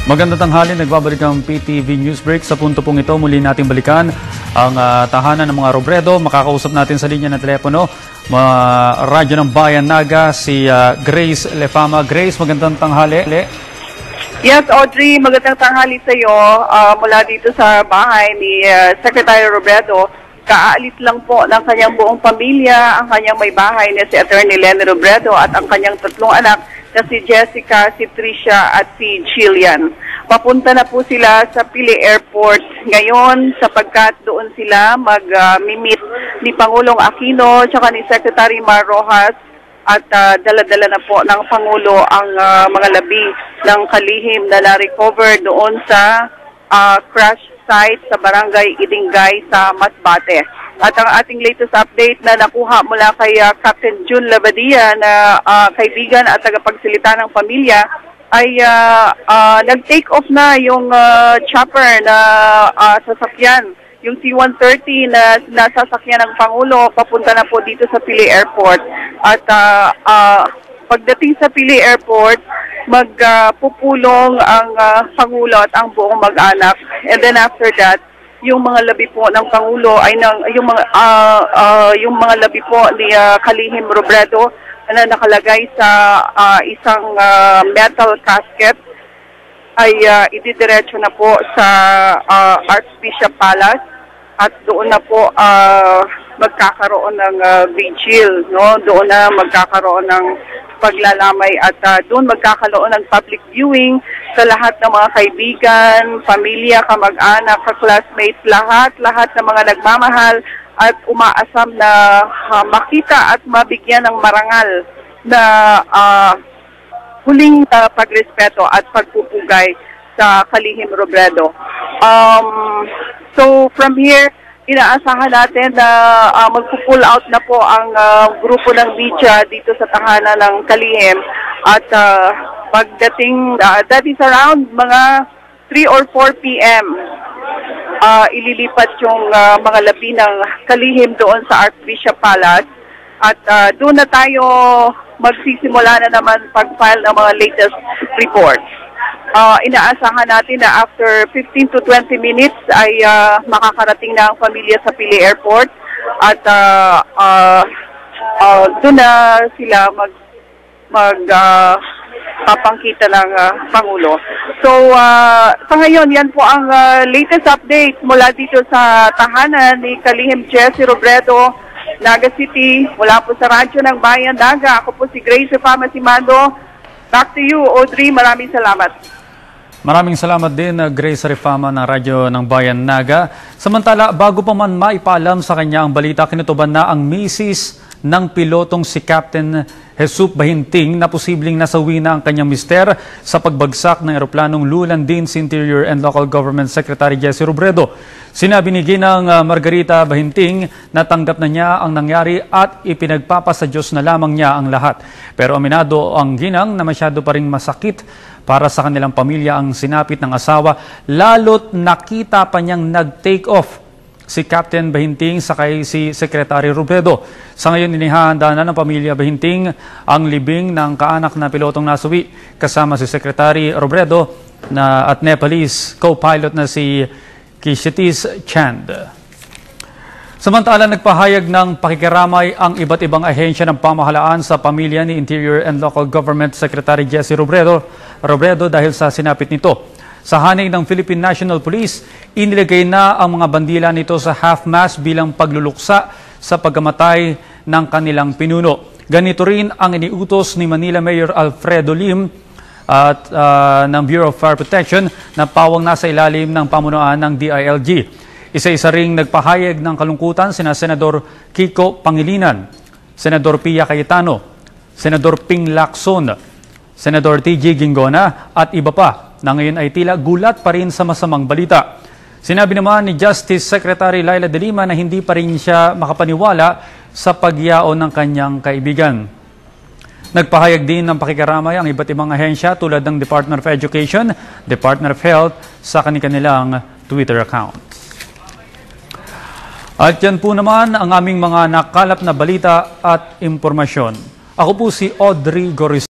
Magandang tanghali, nagbabalik ang PTV Newsbreak. Sa punto pong ito, muli natin balikan ang tahanan ng mga Robredo. Makakausap natin sa linya ng telepono, Radyo ng Bayan Naga, si Grace Lefama. Grace, magandang tanghali. Yes, Audrey, magandang tanghali sa iyo mula dito sa bahay ni Secretary Robredo. Kaalis lang po ng kanyang buong pamilya, ang kanyang may bahay na si Attorney Leni Robredo at ang kanyang tatlong anak na si Jessica, si Tricia at si Jillian. Papunta na po sila sa Pili Airport ngayon sapagkat doon sila mag-meet ni Pangulong Aquino at ni Secretary Mar Rojas at dala-dala na po ng Pangulo ang mga labi ng kalihim na na-recover doon sa crash site sa Barangay Idingay sa Masbate. At ang ating latest update na nakuha mula kay Captain June Labadia na kaibigan at tagapagsalita ng pamilya ay nag-take off na yung chopper na sasakyan. Yung C-130 na nasasakyan ng Pangulo, papunta na po dito sa Pili Airport. At pagdating sa Pili Airport, magpupulong ang Pangulo at ang buong mag-anak. And then after that, yung mga labi po ng Pangulo ay yung mga labi po ni Kalihim Robredo na nakalagay sa isang metal casket ay ididiretso na po sa Archbishop Palace at doon na po magkakaroon ng vigil, no? Doon na magkakaroon ng paglalamay at doon magkakaroon ng public viewing sa lahat ng mga kaibigan, pamilya, kamag-anak, ka-classmates, lahat ng mga nagmamahal at umaasam na makita at mabigyan ng marangal na huling pagrespeto at pagpupugay sa Kalihim Robredo. So from here, inaasahan natin na magpo-pull out na po ang grupo ng media dito sa tahanan ng Kalihim at pagdating, that is around mga 3 or 4 p.m. Ililipat yung mga labi ng Kalihim doon sa Archbishop Palace at doon na tayo magsisimula na naman pag-file ng mga latest reports. Inaasahan natin na after 15 to 20 minutes ay makakarating na ang pamilya sa Pili Airport at doon na sila papangkita ng Pangulo. So, sa ngayon, yan po ang latest update mula dito sa tahanan ni Kalihim Jesse Robredo, Naga City, mula po sa Radyo ng Bayan Naga. Ako po si Grace Lefama Simando. Back to you, Audrey. Maraming salamat. Maraming salamat din, Grace Lefama ng Radyo ng Bayan Naga. Samantala, bago pa man maipalam sa kanya ang balita, kinutuban na ang misis ng pilotong si Captain Jesus Bahinting na posibleng nasawi na ang kanyang mister sa pagbagsak ng eroplanong lulandin si Interior and Local Government Secretary Jesse Robredo. Sinabi ni Ginang Margarita Bahinting na tanggap na niya ang nangyari at ipinagpapasa Diyos na lamang niya ang lahat. Pero aminado ang Ginang na masyado pa rin masakit para sa kanilang pamilya ang sinapit ng asawa, lalo't nakita pa niyang nag-take off si Captain Bahinting sakay si Secretary Robredo. Sa ngayon, inihahanda na ng pamilya Bahinting ang libing ng kaanak na pilotong nasawi kasama si Secretary Robredo at Nepalese co-pilot na si Kishitis Chand. Samantala, nagpahayag ng pakikiramay ang iba't ibang ahensya ng pamahalaan sa pamilya ni Interior and Local Government Secretary Jesse Robredo dahil sa sinapit nito. Sa hanay ng Philippine National Police, inilagay na ang mga bandila nito sa half-mast bilang pagluluksa sa pagkamatay ng kanilang pinuno. Ganito rin ang iniutos ni Manila Mayor Alfredo Lim at ng Bureau of Fire Protection na pawang nasa ilalim ng pamunuan ng DILG. Isa-isa ring nagpahayag ng kalungkutan sina Senador Kiko Pangilinan, Senador Pia Cayetano, Senador Ping Lacson, Senador TG Gingona at iba pa na ngayon ay tila gulat pa rin sa masamang balita. Sinabi naman ni Justice Secretary Laila De Lima na hindi pa rin siya makapaniwala sa pagyaon ng kanyang kaibigan. Nagpahayag din ng pakikiramay ang iba't ibang ahensya tulad ng Department of Education, Department of Health sa kanilang Twitter account. At yan po naman ang aming mga nakalap na balita at impormasyon. Ako po si Audrey Goris.